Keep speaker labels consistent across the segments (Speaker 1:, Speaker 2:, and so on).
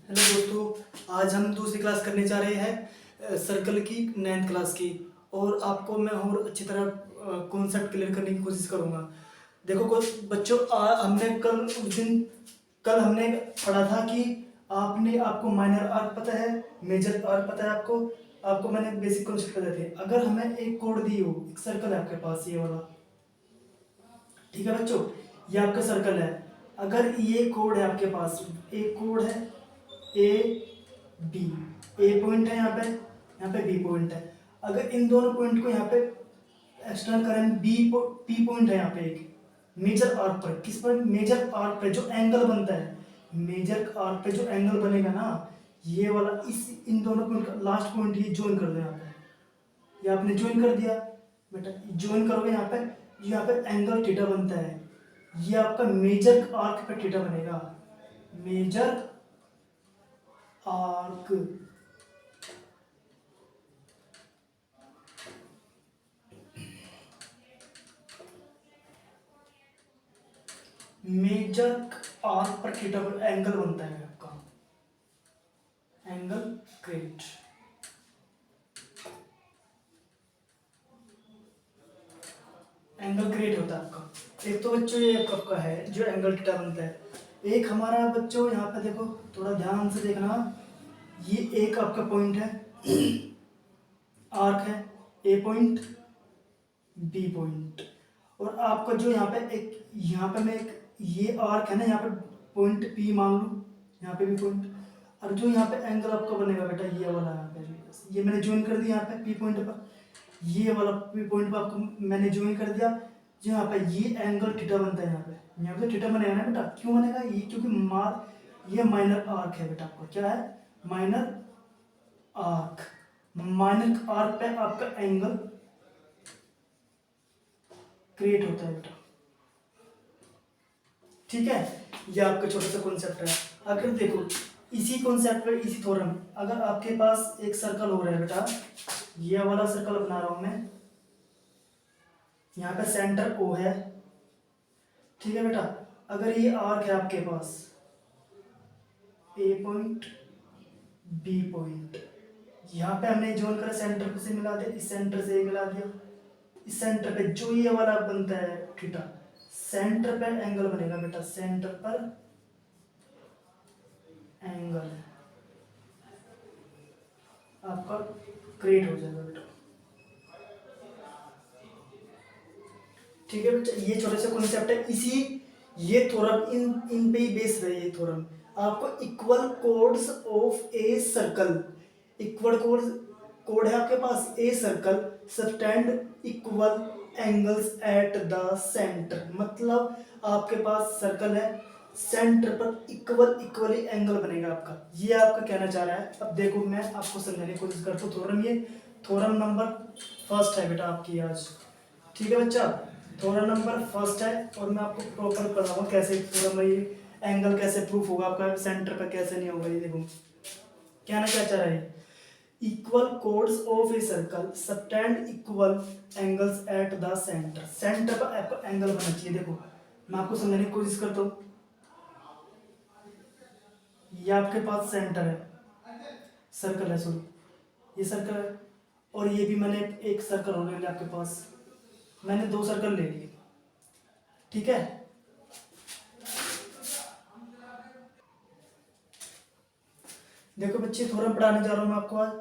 Speaker 1: Hello दोस्तों, आज हम दूसरी क्लास करने जा रहे हैं सर्कल की 9th क्लास की। और आपको मैं और अच्छी तरह कॉन्सेप्ट क्लियर करने की कोशिश करूँगा। देखो कुछ बच्चों, हमने कल हमने पढ़ा था कि आपको माइनर आर्क पता है, मेजर आर्क पता है आपको। आपको मैंने बेसिक कॉन्सेप्ट बताए थे। अगर हमें एक कोड दी हो, एक सर्कल है आपके पास ये वाला, ठीक है बच्चों, ये आपका सर्कल है। अगर ये कोड है आपके पास, एक कोड है ए बी, ए पॉइंट है यहाँ पे बी पॉइंट है। अगर इन दोनों पॉइंट को यहाँ पे एक्सटर्न करें, पी पॉइंट है यहाँ पे एक मेजर आर्क पर। किस पर? मेजर आर्क पे जो एंगल बनता है, मेजर आर्क पे जो एंगल बनेगा ना, ये वाला, इस इन दोनों पॉइंट का लास्ट पॉइंट ये ज्वाइन कर दो यहाँ पे। ये आपने ज्वाइन कर दिया बेटा, ज्वाइन करोगे यहाँ पे एंगल थीटा बनता है। ये आपका मेजर आर्क पे थीटा बनेगा, मेजर आर्क। मेजर आर्क पर थीटा पर एंगल बनता है आपका, एंगल क्रिएट। एंगल क्रिएट होता है आपका। एक तो बच्चों ये आपका है जो एंगल थीटा बनता है। एक हमारा बच्चों यहाँ पे देखो, थोड़ा ध्यान से देखना, ये एक आपका पॉइंट है, आर्क है, ए पॉइंट बी पॉइंट। और आपका जो यहाँ पे एक, यहाँ पे मैं एक, ये आर्क है ना, यहाँ पे पॉइंट पी मान लूँ, यहाँ पे भी पॉइंट। और जो यहाँ पे एंगल आपका बनेगा बेटा, ये वाला यहाँ पे, ये मैंने ज्वाइन कर दिया यहाँ पे पी पॉइंट पर। ये वाला पी पॉइंट पर आपको मैंने ज्वाइन कर दिया। जो यहाँ पे ये एंगल थीटा बनता है, यहाँ पे थीटा बनेगा ना बेटा। क्यों बनेगा ये? क्योंकि ये माइनर आर्क है बेटा। आपका क्या है? Minor arc. माइनर आर्क पे आपका एंगल क्रिएट होता है बेटा, ठीक है। ये आपका छोटा सा कॉन्सेप्ट है। अगर देखो इसी कॉन्सेप्ट पर, इसी थ्योरम, अगर आपके पास एक सर्कल हो रहा है बेटा, ये वाला सर्कल बना रहा हूं मैं, यहाँ पे सेंटर ओ है, ठीक है बेटा। अगर ये आर्क है आपके पास, ए पॉइंट बी पॉइंट, यहाँ पे हमने जोन करा, सेंटर से मिला दिया, इस सेंटर से मिला दिया, इस सेंटर पे जो ये वाला बनता है थीटा, सेंटर पे एंगल बनेगा बेटा, सेंटर पर एंगल आपका क्रिएट हो जाएगा बेटा, ठीक है बेटा। ये छोटा सा कॉन्सेप्ट है। इसी ये थ्योरम, इन पे ही बेस है ये थ्योरम। आपको equal chords of a circle, equal कोड है आपके पास, a circle subtend equal angles at the centre. मतलब आपके पास सर्कल है, सेंटर पर इक्वली एंगल बनेगा आपका। ये आपका कहना चाह रहा है। अब देखो मैं आपको समझाने की कोशिश करता हूँ थ्योरम। ये थ्योरम नंबर फर्स्ट है बेटा आपकी आज, ठीक है बच्चा। थ्योरम नंबर फर्स्ट है और मैं आपको प्रॉपर बताऊंगा कैसे थ्योरम में ये एंगल कैसे प्रूफ होगा आपका, सेंटर पर कैसे नहीं होगा। ये देखो कहना क्या चाह रहा है, equal chords of a circle subtend equal angles at the centre. Centre पर आपको एंगल बनना चाहिए। देखो मैं आपको समझाने की कोशिश करता हूँ। ये आपके पास सेंटर है, सर्कल है, सॉरी ये सर्कल है। और ये भी मैंने एक सर्कल हो गया आपके पास, मैंने दो सर्कल ले लिए, ठीक है। देखो बच्चे थोड़ा पढ़ाने जा रहा हूँ मैं आपको आज।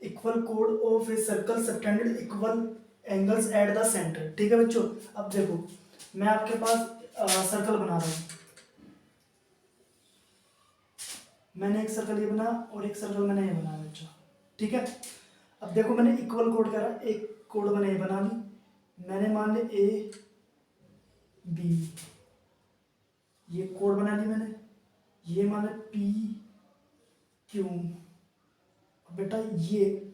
Speaker 1: Equal code of a circle subtended equal angles at the centre, ठीक है बच्चों। अब देखो मैं आपके पास सर्कल बना रहा हूँ। मैंने एक सर्कल ये बना और एक सर्कल मैंने ये बनाया बच्चों, ठीक है। अब देखो मैंने इक्वल कोड करा, एक कोड मैंने ये बना ली, मैंने मान ली ए बी, ये कोड बना ली मैंने, ये मान ली पी क्यू। बेटा ये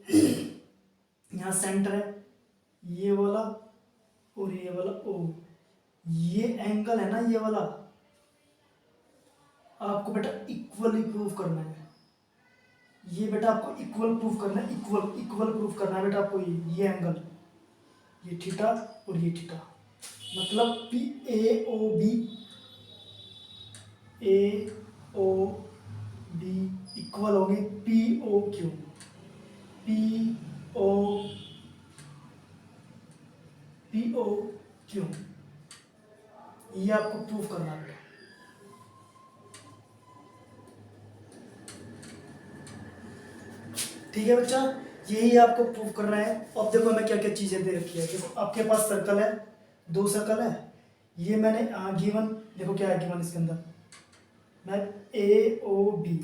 Speaker 1: यहाँ सेंटर है, ये वाला और ये वाला ओ, ये एंगल है ना ये वाला, आपको बेटा इक्वली प्रूफ करना है। ये बेटा आपको इक्वल प्रूफ करना है, इक्वल प्रूफ करना है बेटा आपको। ये एंगल, ये थीटा और ये थीटा, मतलब P A O B equal होगी P O Q. P O P O Q, ये आपको प्रूफ करना है। ठीक है बच्चा, यही आपको प्रूफ करना है। अब देखो मैं क्या क्या चीजें दे रखी है। देखो आपके पास सर्कल है, दो सर्कल है। ये मैंने गिवन, देखो क्या है गिवन इसके अंदर, मैं ए ओ बी,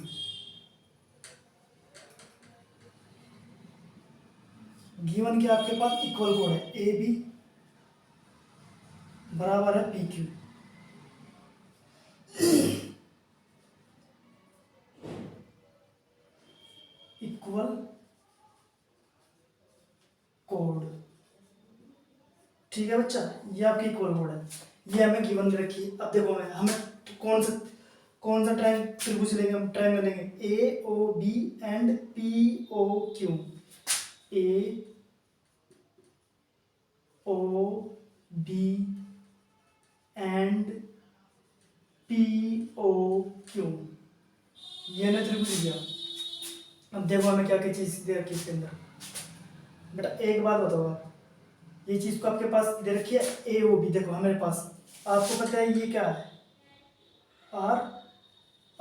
Speaker 1: गिवन के आपके पास इक्वल कोड है, ए बी बराबर है पी क्यू। Equal code. ठीक है बच्चा, ये आपकी इक्वल कोड है, ये हमें गिवन में रखी। अब देखो मैं हमें कौन सा त्रिभुज लेंगे, हम ट्रायंगल लेंगे A O B and P O Q. A O B and P O Q, ये ना त्रिभुज लिया। अब देखो हमें क्या क्या चीज दे रखी है इसके अंदर। बेटा एक बात बताओ आप, ये चीज को आपके पास दे रखी है ए ओ बी। देखो हमारे पास, आपको पता है ये क्या है, आर,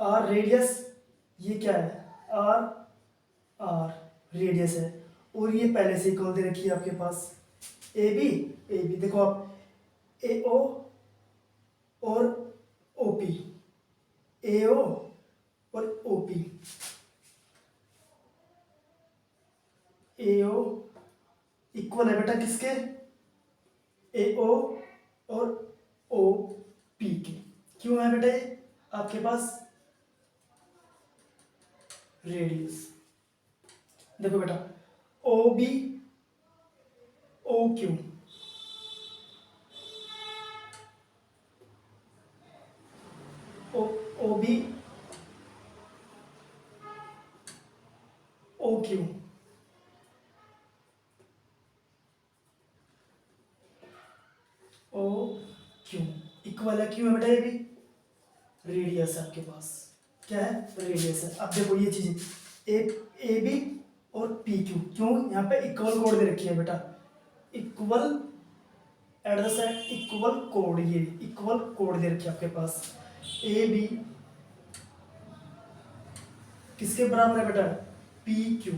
Speaker 1: आर रेडियस, ये क्या है आर, आर रेडियस है। और ये पहले से इक्वल दे रखी है आपके पास ए बी, ए बी देखो आप, ए ओ और ओ पी, ए ओ और O P, A O equal है बेटा किसके, ए ओ और ओ पी के। क्यों है बेटा ये आपके पास रेडियस। देखो बेटा O B O Q, O O B O Q, O Q equal है, क्यों है बेटा ये भी रेडियस है आपके पास, क्या है रेडियस है। अब देखो ये चीज ए बी और पी क्यू, क्यों यहाँ पे इक्वल कोड दे रखी है बेटा, equal at the side equal code, ये इक्वल कोड दे रखी है आपके पास। ए बी किसके बराबर है बेटा, पी क्यू।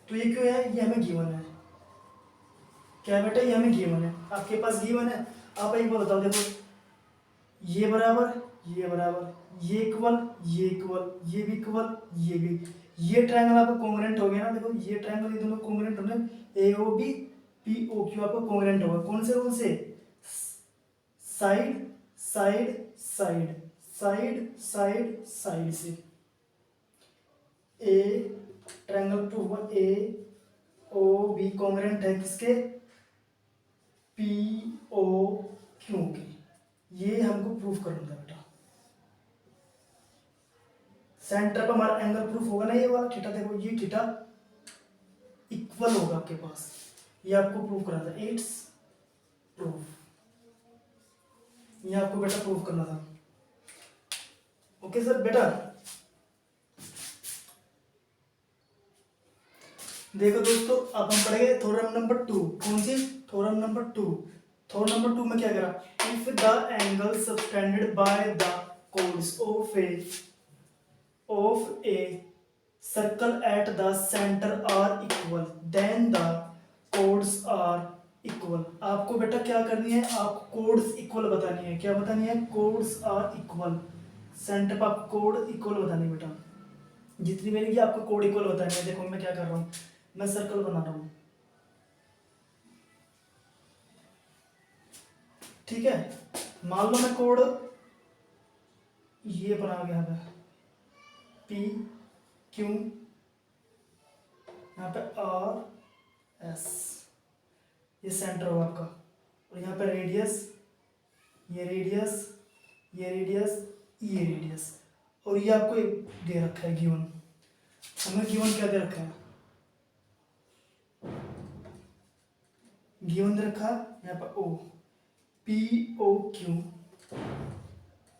Speaker 1: तो ये क्यों है, ये हमें गिवन है, क्या है बेटा ये हमें गिवन है, आपके पास गिवन है। आप एक बार बताओ, देखो ये बराबर, ये बराबर, ये इक्वल, ये इक्वल, ये भी इक्वल, ये भी, ये ट्रायंगल आपका कॉन्ग्रुएंट हो गया ना। देखो ये ट्रायंगल, ये दोनों कॉन्ग्रुएंट होने, A O B P O Q आपका कॉन्ग्रुएंट होगा। कौन से side side side side side side से। ए ट्रायंगल प्रूफ हुआ, ए ओ बी कॉन्ग्रुएंट है किसके, पी ओ क्यू के। ये हमको प्रूफ करना था बेटा। सेंटर पर हमारा एंगल प्रूफ होगा ना, ये वाला थीटा, देखो ये थीटा इक्वल होगा आपके पास, ये आपको प्रूफ करना था। इट्स प्रूफ, ये आपको बेटा प्रूफ करना था। ओके सर बेटा, देखो दोस्तों अब हम पढ़ेंगे थ्योरम नंबर 2। कौन सी, थ्योरम नंबर 2। थ्योरम नंबर 2 में क्या करा, if the angle subtended by the codes of a circle at the center are equal, then the chords are equal। आपको बेटा क्या करनी है, आपको कोड्स इक्वल बतानी है। क्या बतानी है, कोड्स आर इक्वल। सेंटर पर आपको कोड इक्वल बतानी है बेटा, जितनी मेरी आपको कोड इक्वल बतानी है। देखो मैं क्या कर रहा हूँ, मैं सर्कल बना रहा हूँ, ठीक है। मान लो मैं कोड ये बना गया है, पी क्यू, यहाँ पे आर एस, ये सेंटर होगा आपका, और यहाँ पे रेडियस, ये रेडियस, ये रेडियस, ये रेडियस, और ये आपको दे रखा है गिवन। हमें गिवन क्या दे रखा है, गिवन दे रखा है यहाँ पर O, P O Q,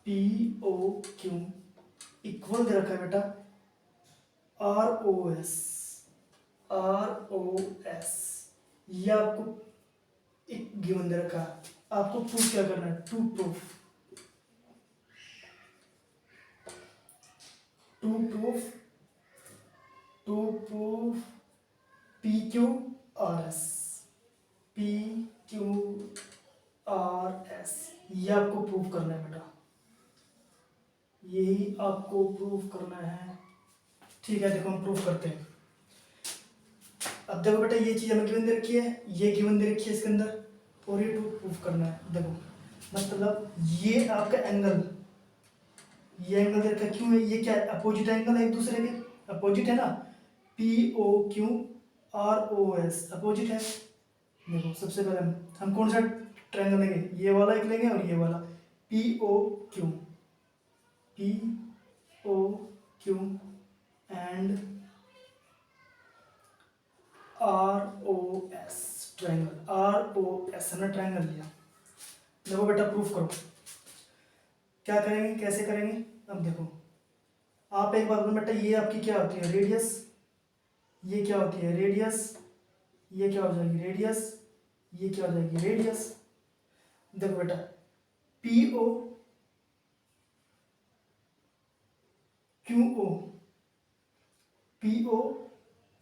Speaker 1: P O Q equal दे रखा है बेटा ROS ये आपको एक गिवन दे रखा है, आपको प्रूफ क्या करना है, टू प्रूफ PQRS ये आपको प्रूफ करना है बेटा, यही आपको प्रूफ करना है। ठीक है, देखो हम प्रूफ करते हैं। अब देखो बेटा ये चीज़ हमें गिवन दे रखी है, ये गिवन दे रखी है इसके अंदर, और ये प्रूफ करना है। देखो मतलब ये आपका एंगल, ये एंगल दे रखा है, क्यों है, ये क्या है, अपोजिट एंगल है एक दूसरे के, अपोजिट है ना, POQROS अपोजिट है। देखो सबसे पहले हम कौन सा ट्रायंगल लेंगे, ये वाला एक लेंगे और ये वाला, POQ and ROS triangle, ROS हमने ट्रायंगल लिया। देखो बेटा प्रूफ करो, क्या करेंगे, कैसे करेंगे। अब देखो आप एक बात बोलो बेटा, ये आपकी क्या होती है, रेडियस, ये क्या होती है, रेडियस, ये क्या हो जाएगी, रेडियस, ये क्या हो जाएगी, रेडियस। देखो बेटा PO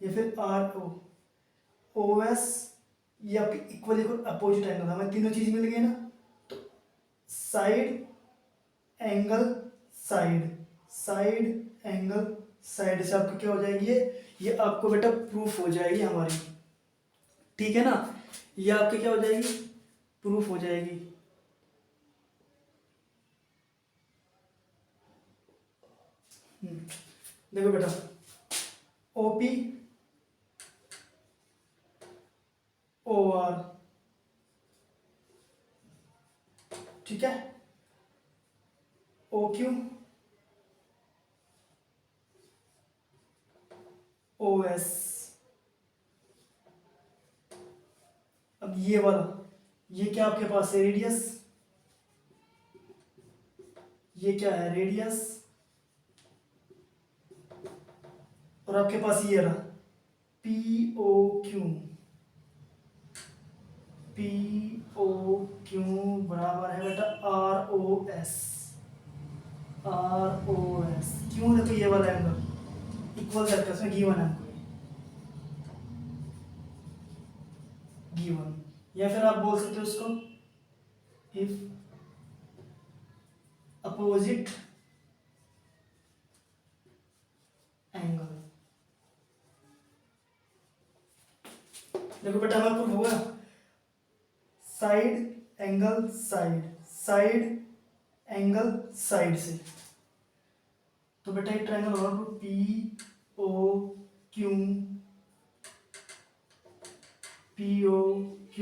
Speaker 1: या फिर ROS ये आपके इक्वल इक्वल अपोजिट एंगल, हमें तीनों चीज मिल गई ना, तो साइड एंगल साइड से आपको क्या हो जाएगी, ये आपको बेटा प्रूफ हो जाएगी हमारी, ठीक है ना, ये आपकी क्या हो जाएगी, प्रूफ हो जाएगी। देखो बेटा OP OR, ठीक है, OQ OS। अब ये वाला, ये क्या आपके पास है, रेडियस, ये क्या है, रेडियस, और आपके पास ये रहा POQ बराबर है बेटा ROS। क्यों, देखो ये वाला एंगल इक्वल करके उसमें गिवन है गिवन, या फिर आप बोल सकते हो उसको इफ अपोजिट एंगल। देखो बेटा हमारा प्रूफ होगा, साइड एंगल साइड से, तो बेटा एक ट्रायंगल होगा POQ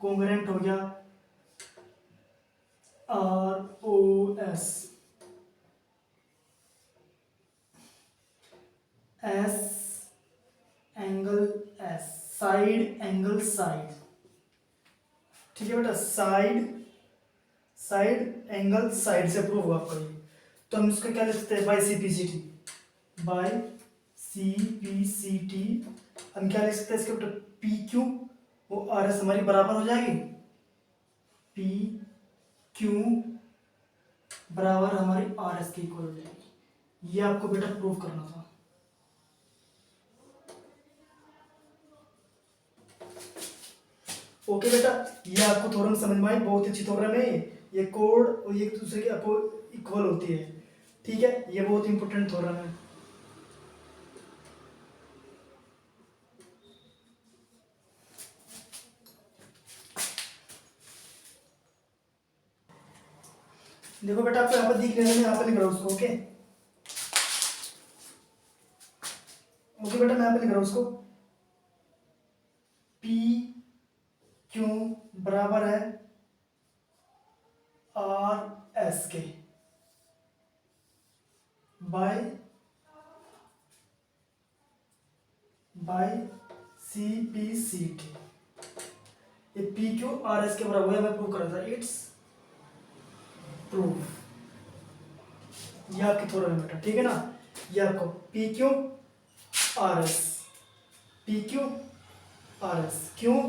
Speaker 1: कॉन्ग्रुएंट हो गया ROS, साइड एंगल साइड, ठीक है बेटा, साइड एंगल साइड से प्रूव होगा आपका ये। तो हम इसका क्या लिख सकते हैं, बाय CPCT हम क्या लिख सकते हैं इसके बेटा, PQ वो RS हमारी बराबर हो जाएगी, PQ बराबर हमारी RS की इक्वल हो जाएगी। ये आपको बेटा प्रूव करना था। ओके बेटा, ये आपको थ्योरम समझ में आई, बहुत अच्छी थ्योरम है ये कोड और ये एक दूसरे के इक्वल होती है, ठीक है, ये बहुत इंपॉर्टेंट थ्योरम है। देखो बेटा आपको यहाँ पर दिख रहा है, मैं यहाँ पर लिख रहा हूँ उसको, ओके बेटा मैं यहाँ पे लिख रहा हूँ उसको, PQ बराबर है RS के बाय CPCT। ये PQ RS के बराबर है, मैं प्रूव कर रहा था, इट्स प्रूफ। ये आपकी थ्योरम है बेटा, ठीक है ना, ये आपको PQ are S, P Q R S, क्यों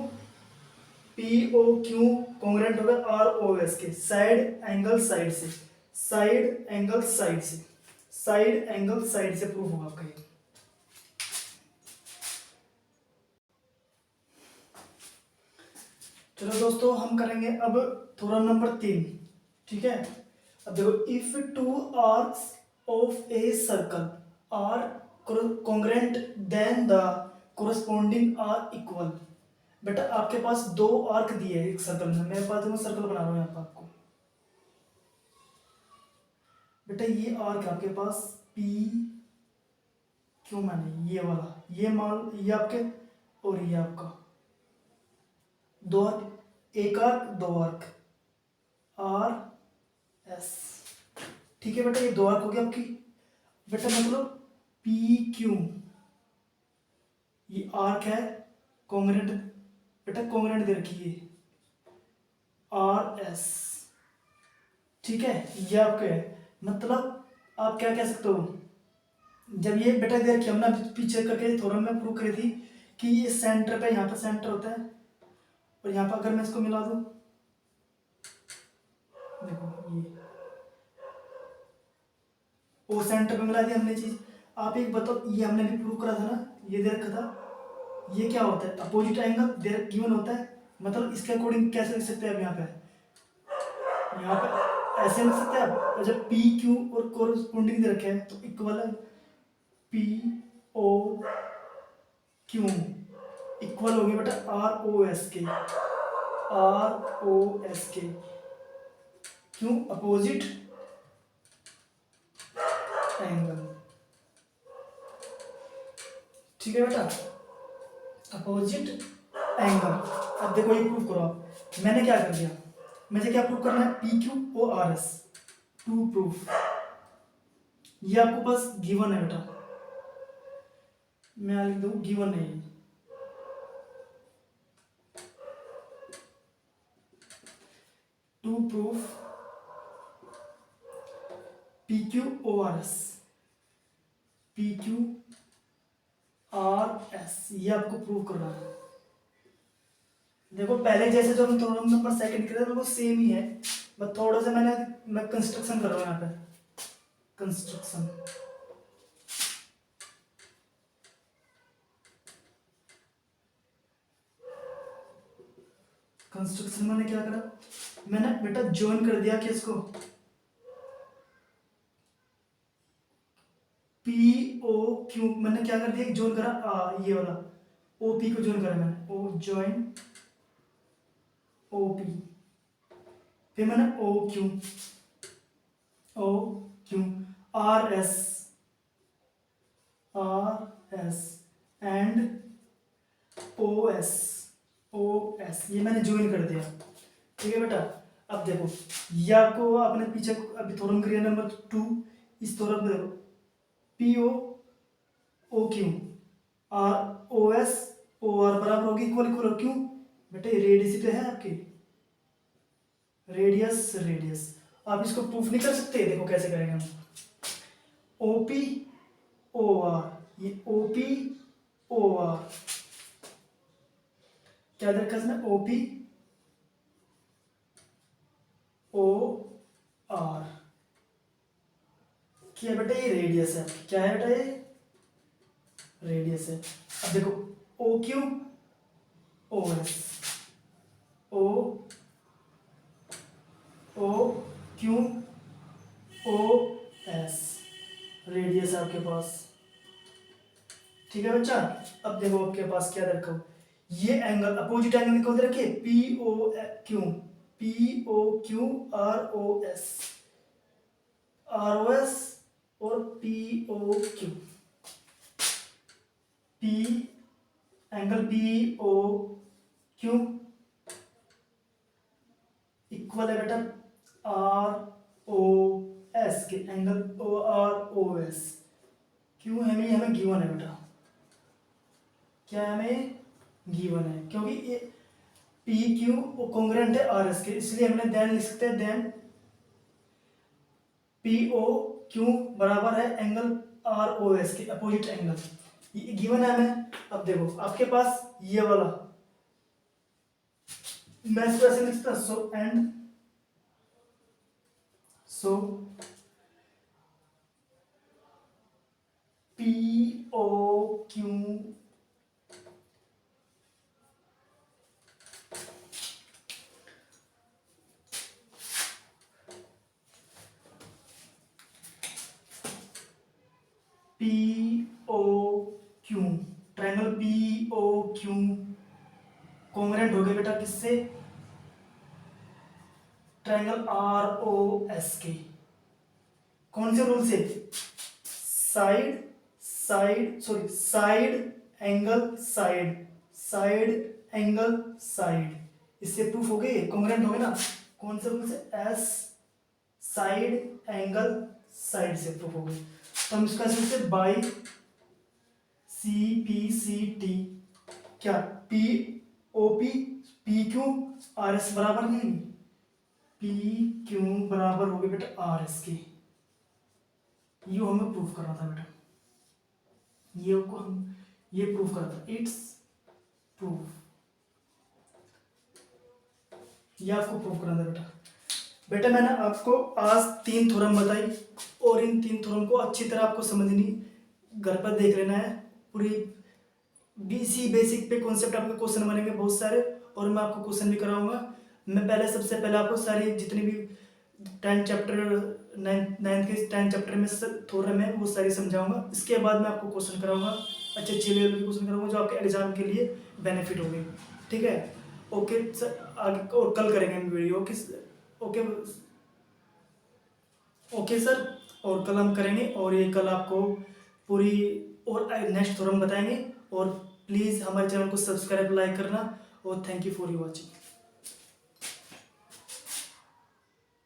Speaker 1: पी ओ क्यू कॉन्ग्रेंट होगा आर ओ एस के, साइड एंगल साइड से, साइड एंगल साइड से, साइड एंगल साइड से प्रूफ होगा आपका ये। चलो दोस्तों हम करेंगे अब थ्योरम नंबर 3, ठीक है। अब देखो, if two arcs of a circle are congruent then the corresponding are equal. बेटा आपके पास दो आर्क दिए हैं एक सर्कल में, मेरे पास मैं सर्कल बना रहा हूँ यहाँ पर आपको। बेटा ये आर्क आपके पास पी क्यों, मैंने ये वाला, ये मान ये आपके और ये आपका दो आर्क, एक आर्क दो आर्क, आर एस, ठीक है बेटा। ये दो आर्क हो गया आपकी। बेटा मतलब पी क्यू, ये आर्क है कॉन्ग्रेंट, बेटा कॉन्ग्रेंट दे रखी है आर एस, ठीक है। ये आपके है, मतलब आप क्या कह सकते हो, जब ये बेटा दे रखी, हमने पीछे करके थोड़ा में प्रूव करी थी कि ये सेंटर पे, यहाँ पे सेंटर होता है, और यहाँ पर अगर मैं इसको मिला दूं, देखो ये वो सेंटर पे मिला दी हमने चीज। आप एक बताओ, ये हमने भी प्रूव करा था ना, ये दे रखा था, ये क्या होता है, अपोजिट एंगल दे गिवन होता है, मतलब इसके अकॉर्डिंग कैसे लिख सकते हैं आप, यहाँ पे ऐसे लिख सकते हैं आप, जब पी क्यू और कोरस्पोंडिंग दे रखे हैं तो इक्वल है पी ओ क्यू, इक्वल हो गया बेटा आर ओ एस के, आर ओ एस के, क्यों अपोजिट एंगल, ठीक है बेटा, अपोजिट एंगल। अब देखो ये प्रूव करो आप, मैंने क्या कर दिया, मुझे क्या प्रूव करना है, P Q O R S, to proof, ये आपको पास गिवन है बेटा, मैं लिख दूं गिवन है ये, to proof P Q O R S, P Q R S, ये आपको प्रूव करना है। देखो पहले जैसे जो हम थोड़ा नंबर सेकंड कर रहे थे वो सेम ही है, बस थोड़ा सा मैं कंस्ट्रक्शन कर रहा हूँ यहाँ पे, कंस्ट्रक्शन, कंस्ट्रक्शन मैंने क्या करा, मैंने बेटा ज्वाइन कर दिया कि इसको पी ओ क्यू, मैंने क्या कर दिया, ज्वाइन करा ये वाला ओ पी को ज्वाइन करा मैंने, ओ ज्वाइन ओ पी, फिर मैंने O Q R S and O S, ये मैंने ज्वाइन कर दिया, ठीक है बेटा। अब देखो ये आपको आपने पीछे अभी थोरम क्रिया नंबर 2, इस थोरम को देखो, P O Q R O S O R बराबर होगी इक्वल इक्वल, क्यों बेटे रेडियस पे है आपकी, रेडियस आप इसको प्रूफ नहीं कर सकते, देखो कैसे करेंगे हम, ओपी ओ आर, ये ओपी ओ आर क्या देखा इसमें, ओपी ओ आर, क्या बेटा ये रेडियस है, क्या है बेटा ये रेडियस है। अब देखो O Q O S, O Q O S, radius है आपके पास, ठीक है बच्चा। अब देखो आपके पास क्या रखा हो, ये एंगल अपोजिट एंगल कौन दे रखे, P O Q R O S और P O Q, P angle P O Q equal है बेटा आर ओ एस के, angle O R O S, क्यों हमें गिवन है बेटा, क्या हमें गिवन है, क्योंकि ये पी क्यू कॉन्ग्रेंट है आर एस के, इसलिए हमने देन लिख सकते हैं, देन पी ओ क्यू बराबर है एंगल आर ओ एस के, अपोजिट एंगल, ये गिवन है हमें। अब देखो आपके पास ये वाला, मैं इसको ऐसे लिखता so and so P O Q P O Q, triangle P O Q congruent हो गए बेटा किससे, ट्रायंगल आर ओ एस के। कौन से रूल से, side side sorry side angle side, side angle side, इससे प्रूफ हो गए, कॉन्ग्रुएंट हो गए ना। कौन से रूल से, एस साइड एंगल साइड से प्रूफ हो गए। तो हम इसका से by C P C T, क्या P O P P Q R S बराबर नहीं, पी क्यू बराबर हो गए बेटा आर एस के। ये हमें प्रूफ करना था बेटा, ये को हम ये प्रूफ करना था, इट्स प्रूफ, ये आपको प्रूफ करना था बेटा। बेटा मैंने आपको आज 3 थ्योरम बताई और इन 3 थ्योरम को अच्छी तरह आपको समझनी, घर पर देख लेना है पूरी। बीसी बेसिक पे कॉन्सेप्ट आपके क्वेश्चन बनेंगे बहुत सारे, और मैं आपको क्वेश्चन भी कराऊंगा। मैं पहले सबसे पहले आपको सारी जितनी भी 10 चैप्टर 9th के 10 चैप्टर में थ्योरम है वो सारी समझाऊंगा। इसके बाद मैं आपको क्वेश्चन कराऊंगा, अच्छे अच्छे लेवल के क्वेश्चन कराऊंगा जो आपके एग्जाम के लिए बेनिफिट होंगे। ठीक है, ओके सर, आगे और कल करेंगे हम वीडियो किस, ओके ओके सर, और कल हम करेंगे, और ये कल आपको पूरी और नेक्स्ट थ्योरम बताएंगे। और प्लीज़ हमारे चैनल को सब्सक्राइब लाइक करना, और thank you for you watching.